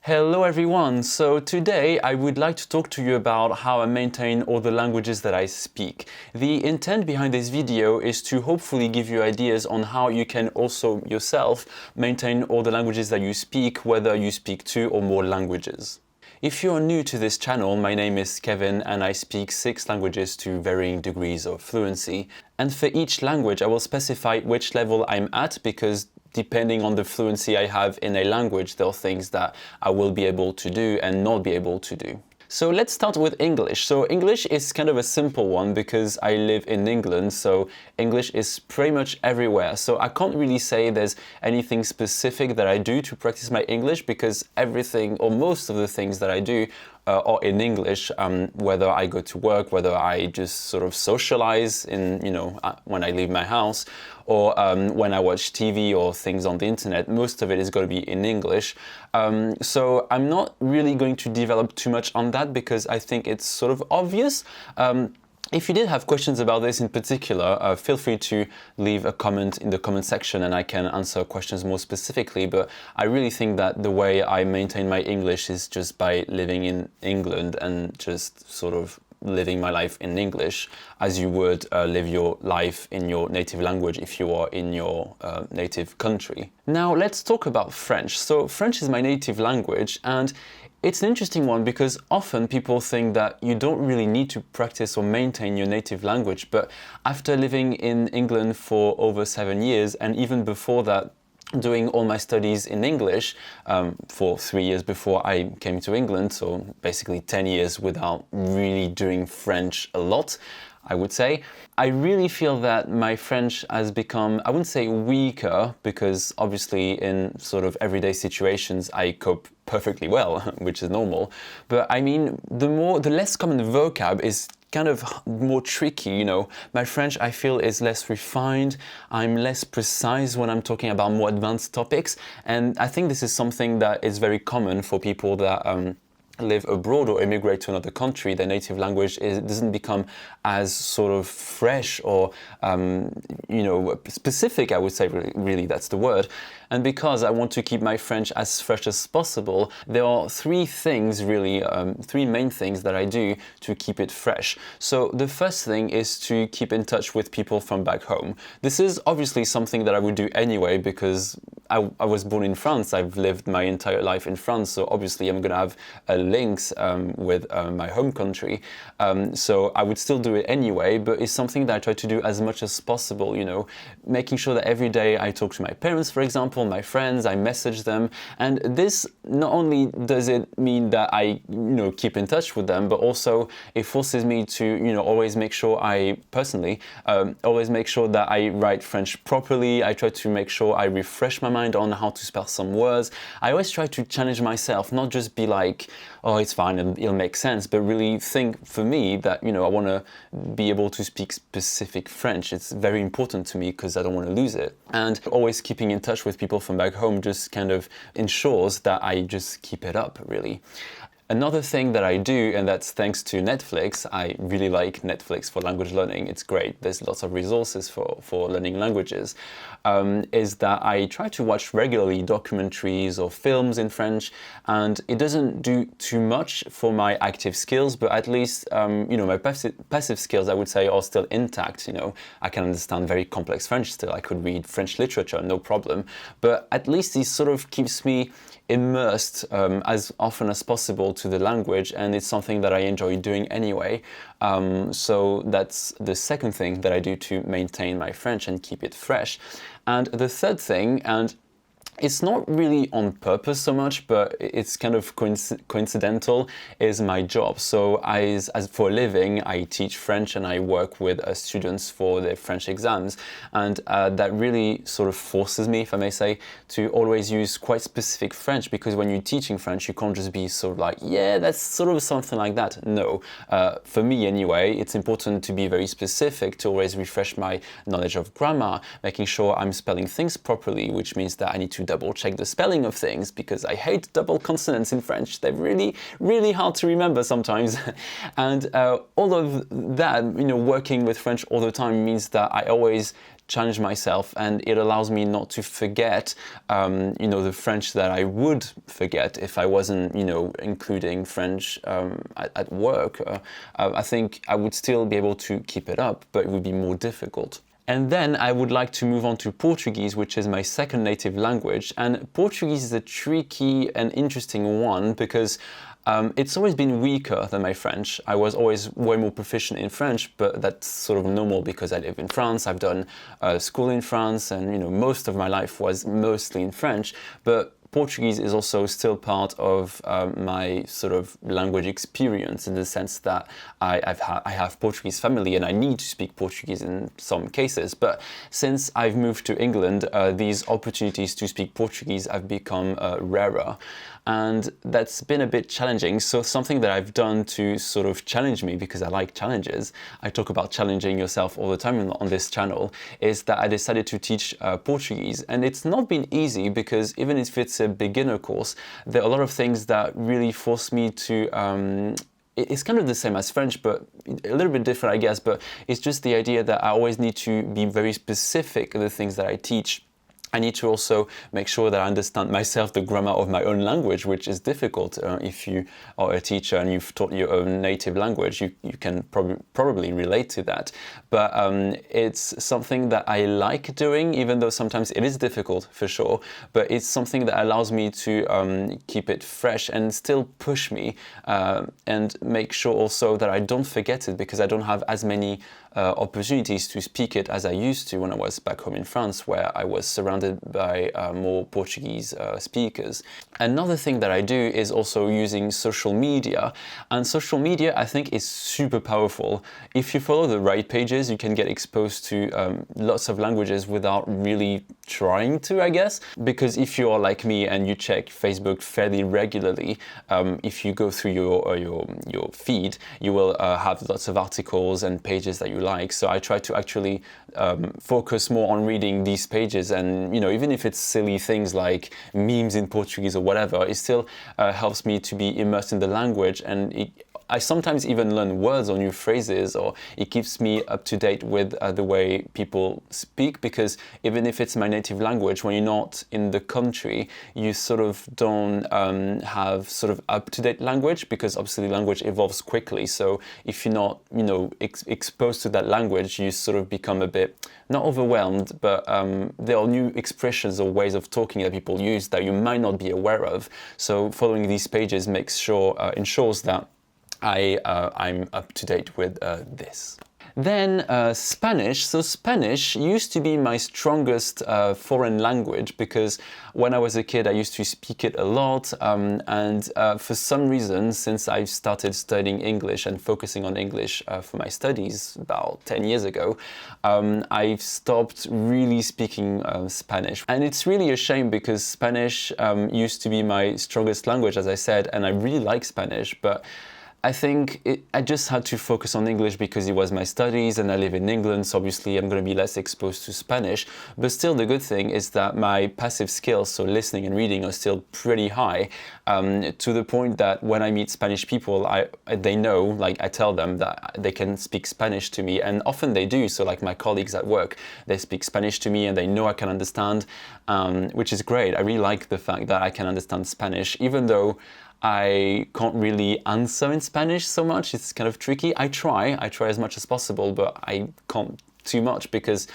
Hello everyone! So today I would like to talk to you about how I maintain all the languages that I speak. The intent behind this video is to hopefully give you ideas on how you can also yourself maintain all the languages that you speak, whether you speak 2 or more languages. If you are new to this channel, my name is Kevin and I speak 6 languages to varying degrees of fluency. And for each language I will specify which level I'm at, because depending on the fluency I have in a language, there are things that I will be able to do and not be able to do. So let's start with English. So English is kind of a simple one because I live in England, so English is pretty much everywhere. So I can't really say there's anything specific that I do to practice my English, because everything or most of the things that I do are in English, whether I go to work, whether I just sort of socialize when I leave my house, or when I watch TV or things on the internet. Most of it is going to be in English. So I'm not really going to develop too much on that because I think it's sort of obvious. If you did have questions about this in particular, feel free to leave a comment in the comment section and I can answer questions more specifically. But I really think that the way I maintain my English is just by living in England and just sort of living my life in English, as you would live your life in your native language if you are in your native country. Now let's talk about French. So French is my native language, and it's an interesting one because often people think that you don't really need to practice or maintain your native language, but after living in England for over 7 years, and even before that doing all my studies in English for 3 years before I came to England, so basically 10 years without really doing French a lot, I would say. I really feel that my French has become, I wouldn't say weaker, because obviously in sort of everyday situations I cope perfectly well, which is normal. But I mean, the less common vocab is kind of more tricky, you know. My French, I feel, is less refined. I'm less precise when I'm talking about more advanced topics. And I think this is something that is very common for people that live abroad or immigrate to another country. Their native language doesn't become as sort of fresh or specific, I would say. Really, that's the word. And because I want to keep my French as fresh as possible, there are 3 things really, 3 main things that I do to keep it fresh. So the first thing is to keep in touch with people from back home. This is obviously something that I would do anyway because I was born in France. I've lived my entire life in France, so obviously I'm going to have links with my home country. So I would still do it anyway, but it's something that I try to do as much as possible, you know, making sure that every day I talk to my parents, for example, my friends, I message them. And this, not only does it mean that I, keep in touch with them, but also it forces me to, always make sure always make sure that I write French properly. I try to make sure I refresh my mind on how to spell some words. I always try to challenge myself, not just be like, oh, it's fine and it'll make sense, but really think for me that, I want to be able to speak specific French. It's very important to me because I don't want to lose it. And always keeping in touch with people from back home just kind of ensures that I just keep it up, really. Another thing that I do, and that's thanks to Netflix, I really like Netflix for language learning. It's great. There's lots of resources for learning languages, is that I try to watch regularly documentaries or films in French, and it doesn't do too much for my active skills, but at least, my passive skills, I would say, are still intact. I can understand very complex French still. I could read French literature, no problem, but at least it sort of keeps me immersed as often as possible to the language, and it's something that I enjoy doing anyway. So that's the second thing that I do to maintain my French and keep it fresh. And the third thing, and it's not really on purpose so much, but it's kind of coincidental, is my job. So as for a living, I teach French and I work with students for their French exams. And that really sort of forces me, if I may say, to always use quite specific French, because when you're teaching French, you can't just be sort of like, yeah, that's sort of something like that. No, for me anyway, it's important to be very specific, to always refresh my knowledge of grammar, making sure I'm spelling things properly, which means that I need to double check the spelling of things, because I hate double consonants in French. They're really, really hard to remember sometimes. And all of that, working with French all the time means that I always challenge myself, and it allows me not to forget, the French that I would forget if I wasn't, including French at work. I think I would still be able to keep it up, but it would be more difficult. And then I would like to move on to Portuguese, which is my second native language. And Portuguese is a tricky and interesting one because it's always been weaker than my French. I was always way more proficient in French, but that's sort of normal because I live in France. I've done school in France, and most of my life was mostly in French. But Portuguese is also still part of my sort of language experience, in the sense that I have Portuguese family and I need to speak Portuguese in some cases. But since I've moved to England, these opportunities to speak Portuguese have become rarer. And that's been a bit challenging. So something that I've done to sort of challenge me, because I like challenges, I talk about challenging yourself all the time on this channel, is that I decided to teach Portuguese. And it's not been easy, because even if it's a beginner course, there are a lot of things that really force me to it's kind of the same as French, but a little bit different, I guess. But it's just the idea that I always need to be very specific in the things that I teach. I need to also make sure that I understand myself the grammar of my own language, which is difficult. If you are a teacher and you've taught your own native language, you can probably relate to that. But it's something that I like doing, even though sometimes it is difficult, for sure. But it's something that allows me to keep it fresh and still push me, and make sure also that I don't forget it, because I don't have as many opportunities to speak it as I used to when I was back home in France, where I was surrounded by more Portuguese speakers. Another thing that I do is also using social media, and social media, I think, is super powerful. If you follow the right pages, you can get exposed to lots of languages without really trying to, I guess. Because if you are like me and you check Facebook fairly regularly, if you go through your feed, you will have lots of articles and pages that you like. So I try to actually focus more on reading these pages, and even if it's silly things like memes in Portuguese or whatever, it still helps me to be immersed in the language, and I sometimes even learn words or new phrases, or it keeps me up to date with the way people speak, because even if it's my native language, when you're not in the country, you sort of don't have sort of up-to-date language, because obviously language evolves quickly. So if you're not, exposed to that language, you sort of become a bit, not overwhelmed, but there are new expressions or ways of talking that people use that you might not be aware of. So following these pages ensures that I'm up to date with this. Then Spanish. So Spanish used to be my strongest foreign language, because when I was a kid I used to speak it a lot, and for some reason, since I've started studying English and focusing on English for my studies about 10 years ago, I've stopped really speaking Spanish. And it's really a shame, because Spanish used to be my strongest language, as I said, and I really like Spanish, but I think I just had to focus on English because it was my studies and I live in England, so obviously I'm going to be less exposed to Spanish. But still, the good thing is that my passive skills, so listening and reading, are still pretty high, to the point that when I meet Spanish people, they know, like I tell them that they can speak Spanish to me, and often they do. So like my colleagues at work, they speak Spanish to me and they know I can understand, which is great. I really like the fact that I can understand Spanish, even though I can't really answer in Spanish so much. It's kind of tricky. I try as much as possible, but I can't too much because,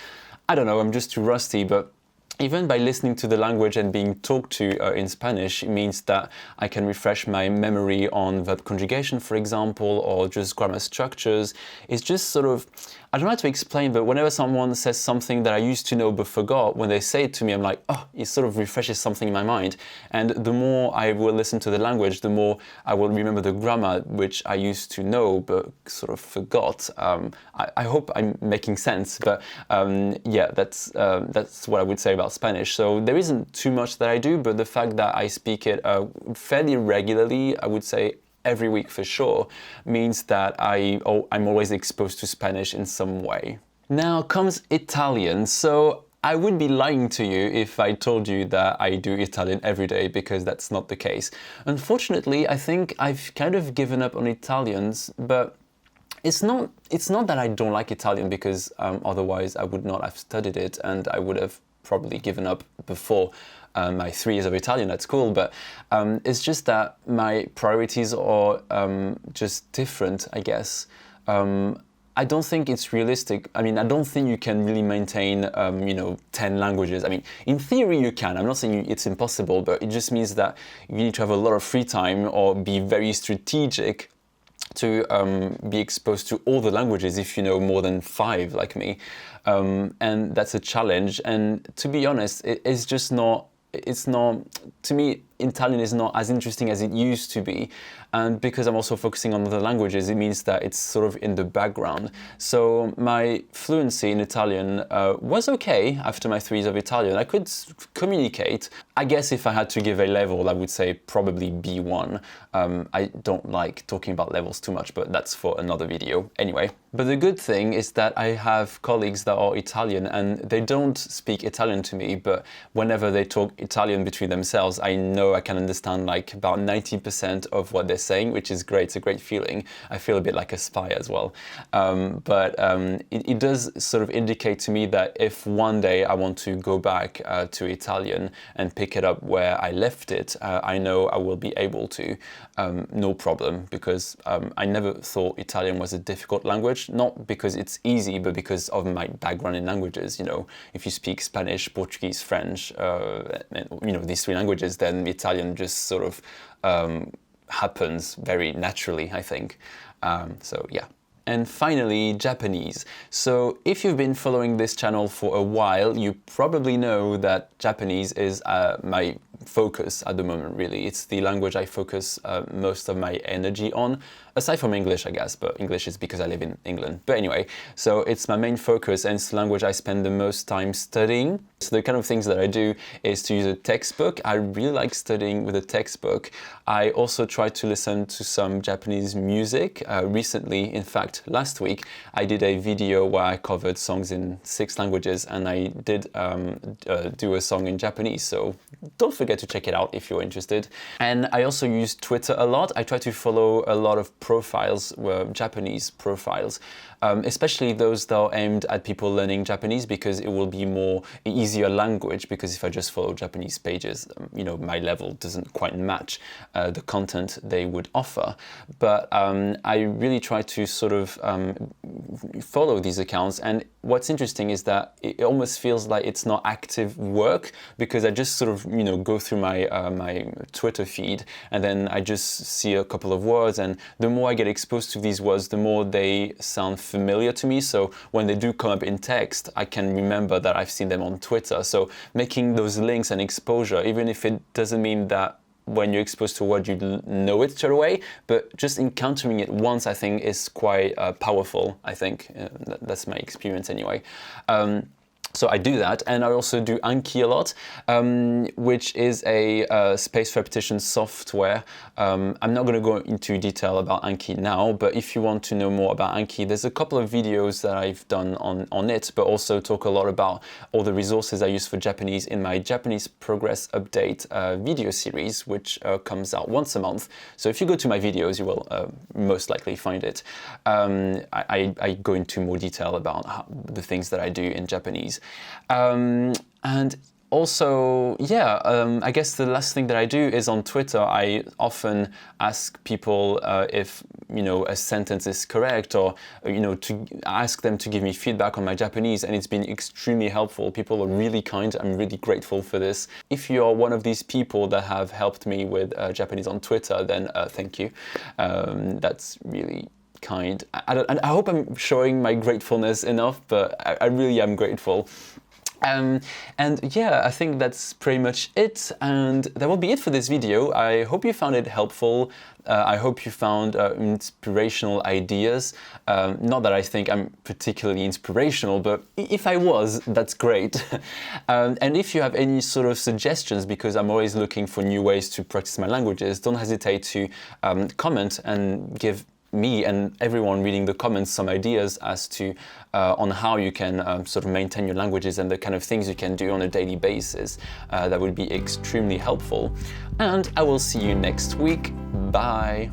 I don't know, I'm just too rusty. But even by listening to the language and being talked to in Spanish, it means that I can refresh my memory on verb conjugation, for example, or just grammar structures. It's just sort of, I don't know how to explain, but whenever someone says something that I used to know but forgot, when they say it to me, I'm like, oh, it sort of refreshes something in my mind. And the more I will listen to the language, the more I will remember the grammar, which I used to know but sort of forgot. I hope I'm making sense, but yeah, that's what I would say about Spanish. So there isn't too much that I do, but the fact that I speak it fairly regularly, I would say every week for sure, means that I'm always exposed to Spanish in some way. Now comes Italian. So I would be lying to you if I told you that I do Italian every day, because that's not the case. Unfortunately, I think I've kind of given up on Italians, but It's not that I don't like Italian, because otherwise I would not have studied it, and I would have probably given up before my 3 years of Italian at school. But it's just that my priorities are just different, I guess. I don't think it's realistic. I mean, I don't think you can really maintain, 10 languages. I mean, in theory you can. I'm not saying it's impossible, but it just means that you need to have a lot of free time or be very strategic to be exposed to all the languages if you know more than 5, like me. And that's a challenge. And to be honest, it's not, to me, Italian is not as interesting as it used to be. And because I'm also focusing on other languages, it means that it's sort of in the background. So my fluency in Italian was okay after my 3 years of Italian. I could communicate. I guess if I had to give a level, I would say probably B1. I don't like talking about levels too much, but that's for another video anyway. But the good thing is that I have colleagues that are Italian, and they don't speak Italian to me, but whenever they talk Italian between themselves, I know I can understand like about 90% of what they're saying, which is great. It's a great feeling. I feel a bit like a spy as well. But it does sort of indicate to me that if one day I want to go back to Italian and pick it up where I left it, I know I will be able to, no problem, because I never thought Italian was a difficult language, not because it's easy, but because of my background in languages. You know, if you speak Spanish, Portuguese, French, these 3 languages, then Italian just sort of happens very naturally, I think. So yeah. And finally, Japanese. So if you've been following this channel for a while, you probably know that Japanese is my focus at the moment, really. It's the language I focus most of my energy on, aside from English, I guess, but English is because I live in England. But anyway, so it's my main focus, and it's the language I spend the most time studying. So the kind of things that I do is to use a textbook. I really like studying with a textbook. I also try to listen to some Japanese music. Recently, in fact, last week, I did a video where I covered songs in 6 languages, and I did do a song in Japanese. So don't forget to check it out if you're interested. And I also use Twitter a lot. I try to follow a lot of profiles, Japanese profiles, especially those that are aimed at people learning Japanese, because it will be more easier language, because if I just follow Japanese pages, my level doesn't quite match the content they would offer. But I really try to sort of follow these accounts, and what's interesting is that it almost feels like it's not active work, because I just sort of go through my my Twitter feed, and then I just see a couple of words, and the more I get exposed to these words, the more they sound familiar to me. So when they do come up in text, I can remember that I've seen them on Twitter. So making those links and exposure, even if it doesn't mean that when you're exposed to a word you know it straight away, but just encountering it once, I think, is quite powerful. I think that's my experience anyway. So I do that, and I also do Anki a lot, which is a spaced repetition software. I'm not going to go into detail about Anki now, but if you want to know more about Anki, there's a couple of videos that I've done on it, but also talk a lot about all the resources I use for Japanese in my Japanese Progress Update video series, which comes out once a month. So if you go to my videos, you will most likely find it. I go into more detail about the things that I do in Japanese. And also, I guess the last thing that I do is on Twitter, I often ask people if, a sentence is correct, or, to ask them to give me feedback on my Japanese, and it's been extremely helpful. People are really kind. I'm really grateful for this. If you're one of these people that have helped me with Japanese on Twitter, then thank you. That's really kind. And I hope I'm showing my gratefulness enough, but I really am grateful. And yeah, I think that's pretty much it, and that will be it for this video. I hope you found it helpful. I hope you found inspirational ideas. Not that I think I'm particularly inspirational, but if I was, that's great. And if you have any sort of suggestions, because I'm always looking for new ways to practice my languages, don't hesitate to comment and give me and everyone reading the comments some ideas as to on how you can sort of maintain your languages and the kind of things you can do on a daily basis. That would be extremely helpful. And I will see you next week. Bye.